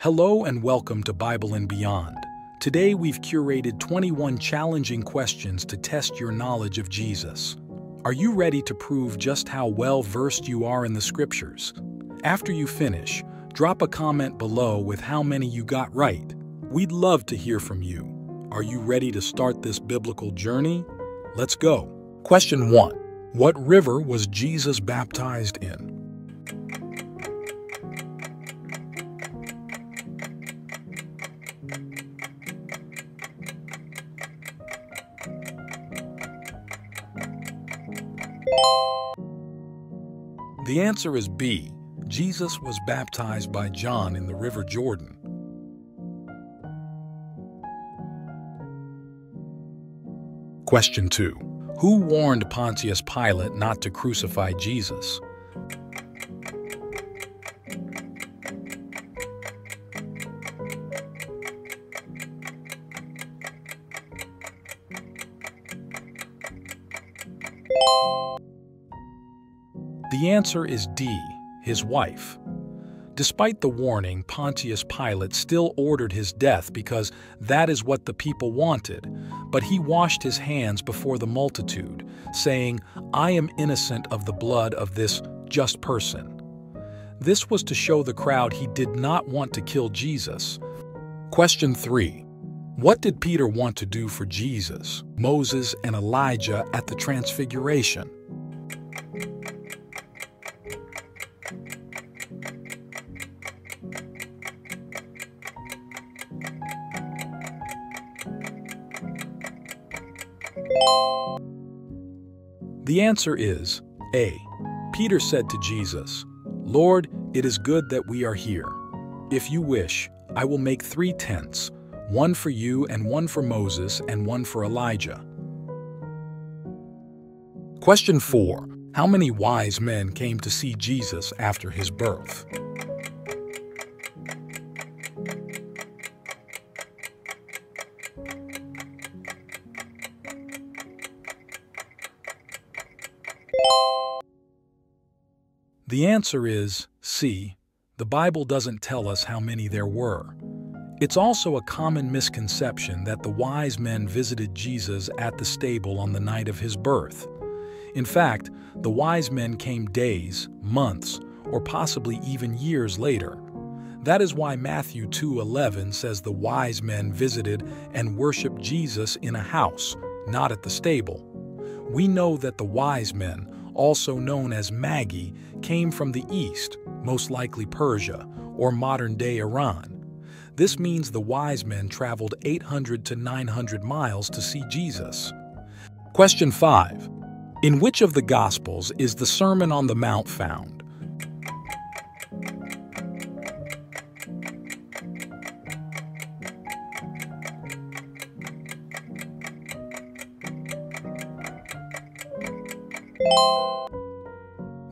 Hello and welcome to Bible and Beyond. Today we've curated 21 challenging questions to test your knowledge of Jesus. Are you ready to prove just how well-versed you are in the Scriptures? After you finish, drop a comment below with how many you got right. We'd love to hear from you. Are you ready to start this biblical journey? Let's go. Question 1. What river was Jesus baptized in? The answer is B. Jesus was baptized by John in the River Jordan. Question 2. Who warned Pontius Pilate not to crucify Jesus? The answer is D, his wife. Despite the warning, Pontius Pilate still ordered his death because that is what the people wanted, but he washed his hands before the multitude, saying, "I am innocent of the blood of this just person." This was to show the crowd he did not want to kill Jesus. Question 3. What did Peter want to do for Jesus, Moses, and Elijah at the Transfiguration? The answer is A. Peter said to Jesus, "Lord, it is good that we are here. If you wish, I will make 3 tents, one for you and one for Moses and one for Elijah." Question 4. How many wise men came to see Jesus after his birth? The answer is C. The Bible doesn't tell us how many there were. It's also a common misconception that the wise men visited Jesus at the stable on the night of his birth. In fact, the wise men came days, months, or possibly even years later. That is why Matthew 2:11 says the wise men visited and worshiped Jesus in a house, not at the stable. We know that the wise men, also known as Magi, came from the east, most likely Persia, or modern-day Iran. This means the wise men traveled 800 to 900 miles to see Jesus. Question 5. In which of the Gospels is the Sermon on the Mount found?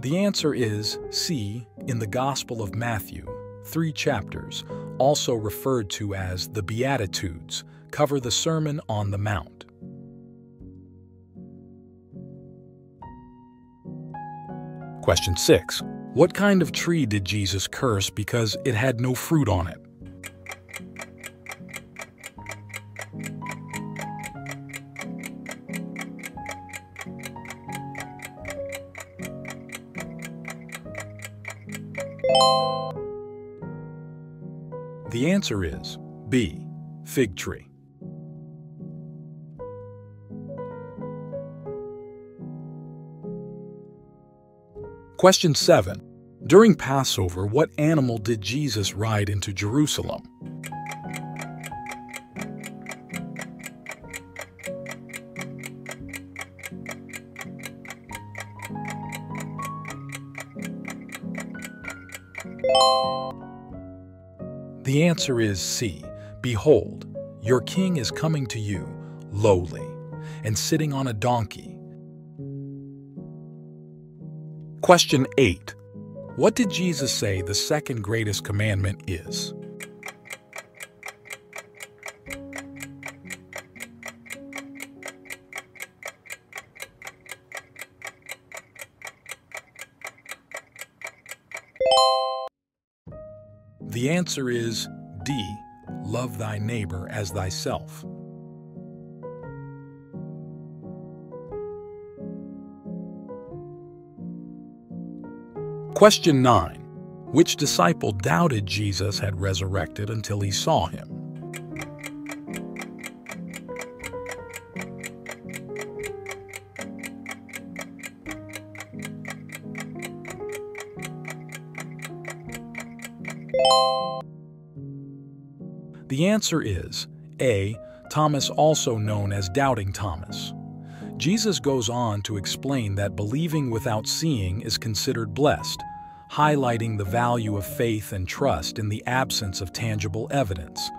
The answer is C, in the Gospel of Matthew. 3 chapters, also referred to as the Beatitudes, cover the Sermon on the Mount. Question 6. What kind of tree did Jesus curse because it had no fruit on it? The answer is B, fig tree. Question 7. During Passover, what animal did Jesus ride into Jerusalem? The answer is C. Behold, your king is coming to you, lowly, and sitting on a donkey. Question 8. What did Jesus say the second greatest commandment is? The answer is D. Love thy neighbor as thyself. Question 9. Which disciple doubted Jesus had resurrected until he saw him? The answer is A. Thomas, also known as Doubting Thomas. Jesus goes on to explain that believing without seeing is considered blessed, highlighting the value of faith and trust in the absence of tangible evidence.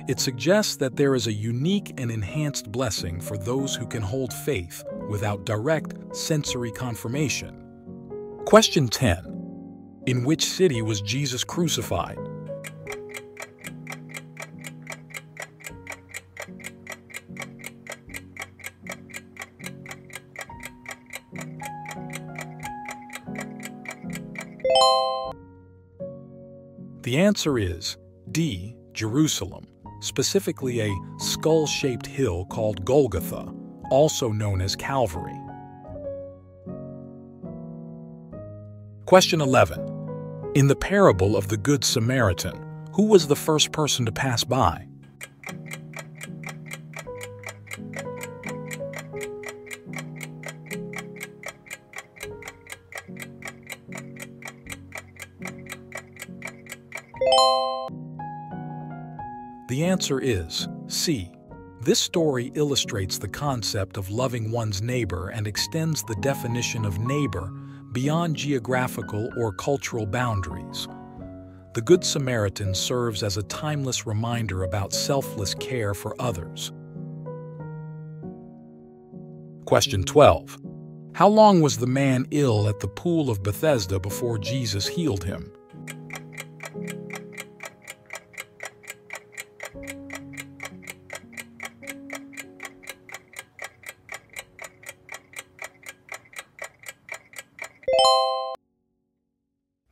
It suggests that there is a unique and enhanced blessing for those who can hold faith without direct sensory confirmation. Question 10. In which city was Jesus crucified? The answer is D. Jerusalem, specifically a skull-shaped hill called Golgotha, also known as Calvary. Question 11. In the parable of the Good Samaritan, who was the first person to pass by? The answer is C. This story illustrates the concept of loving one's neighbor and extends the definition of neighbor beyond geographical or cultural boundaries. The Good Samaritan serves as a timeless reminder about selfless care for others. Question 12. How long was the man ill at the pool of Bethesda before Jesus healed him?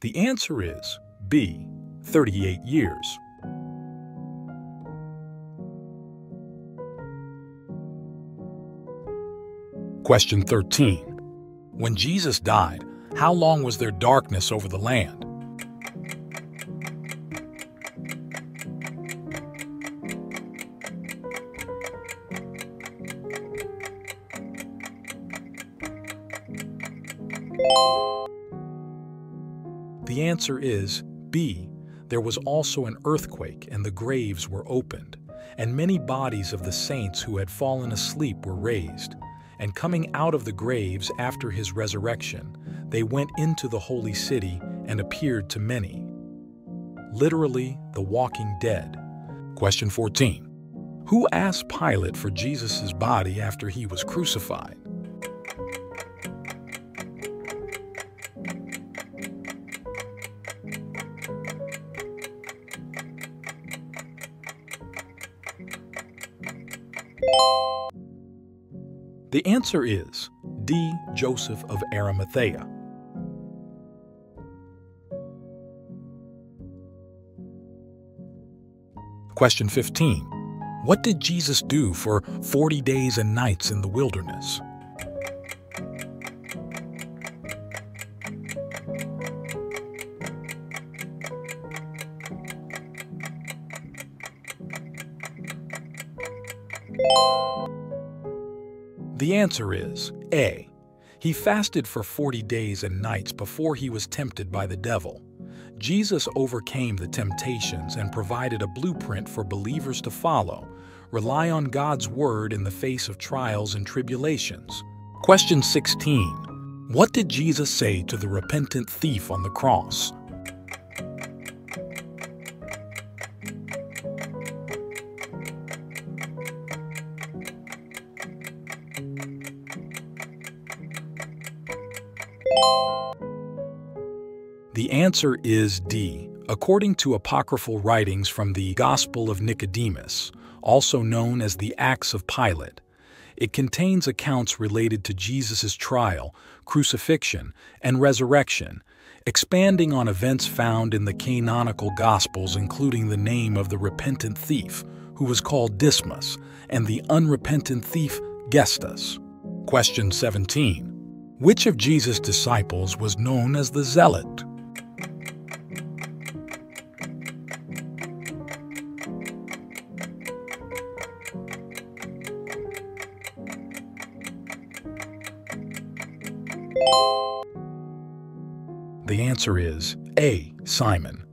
The answer is B. 38 years. Question 13. When Jesus died, how long was there darkness over the land? The answer is B. There was also an earthquake and the graves were opened, and many bodies of the saints who had fallen asleep were raised. And coming out of the graves after his resurrection, they went into the holy city and appeared to many. Literally, the walking dead. Question 14. Who asked Pilate for Jesus' body after he was crucified? The answer is D. Joseph of Arimathea. Question 15. What did Jesus do for 40 days and nights in the wilderness? The answer is A. He fasted for 40 days and nights before he was tempted by the devil. Jesus overcame the temptations and provided a blueprint for believers to follow. Rely on God's word in the face of trials and tribulations. Question 16. What did Jesus say to the repentant thief on the cross? The answer is D. According to apocryphal writings from the Gospel of Nicodemus, also known as the Acts of Pilate, it contains accounts related to Jesus' trial, crucifixion, and resurrection, expanding on events found in the canonical Gospels, including the name of the repentant thief, who was called Dismas, and the unrepentant thief, Gestas. Question 17. Which of Jesus' disciples was known as the Zealot? The answer is A. Simon.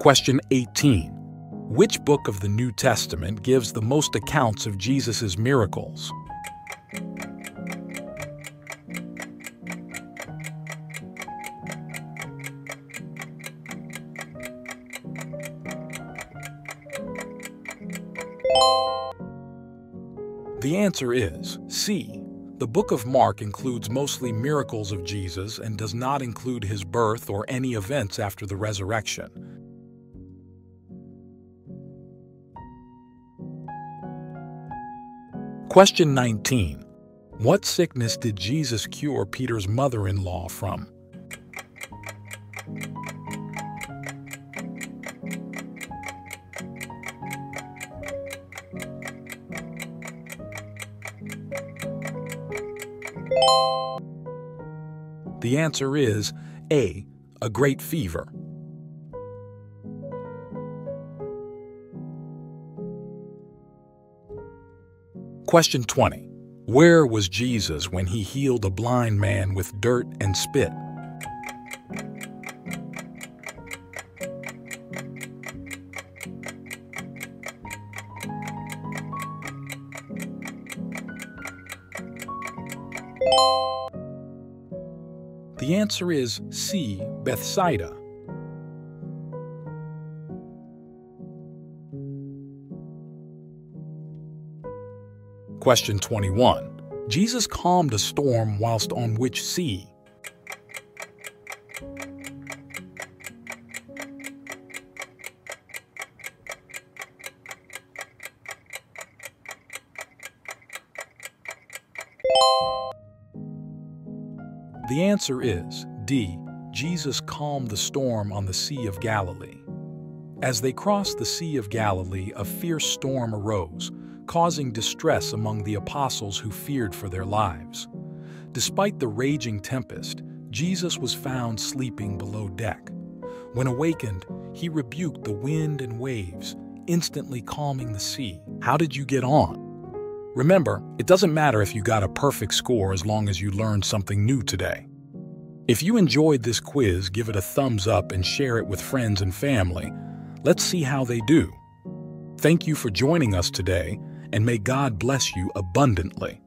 Question 18. Which book of the New Testament gives the most accounts of Jesus' miracles? The answer is C. The book of Mark includes mostly miracles of Jesus and does not include his birth or any events after the resurrection. Question 19. What sickness did Jesus cure Peter's mother-in-law from? The answer is A. A great fever. Question 20. Where was Jesus when he healed a blind man with dirt and spit? The answer is C. Bethsaida. Question 21. Jesus calmed a storm whilst on which sea? The answer is D. Jesus calmed the storm on the Sea of Galilee. As they crossed the Sea of Galilee, a fierce storm arose, causing distress among the apostles who feared for their lives. Despite the raging tempest, Jesus was found sleeping below deck. When awakened, he rebuked the wind and waves, instantly calming the sea. How did you get on? Remember, it doesn't matter if you got a perfect score as long as you learned something new today. If you enjoyed this quiz, give it a thumbs up and share it with friends and family. Let's see how they do. Thank you for joining us today, and may God bless you abundantly.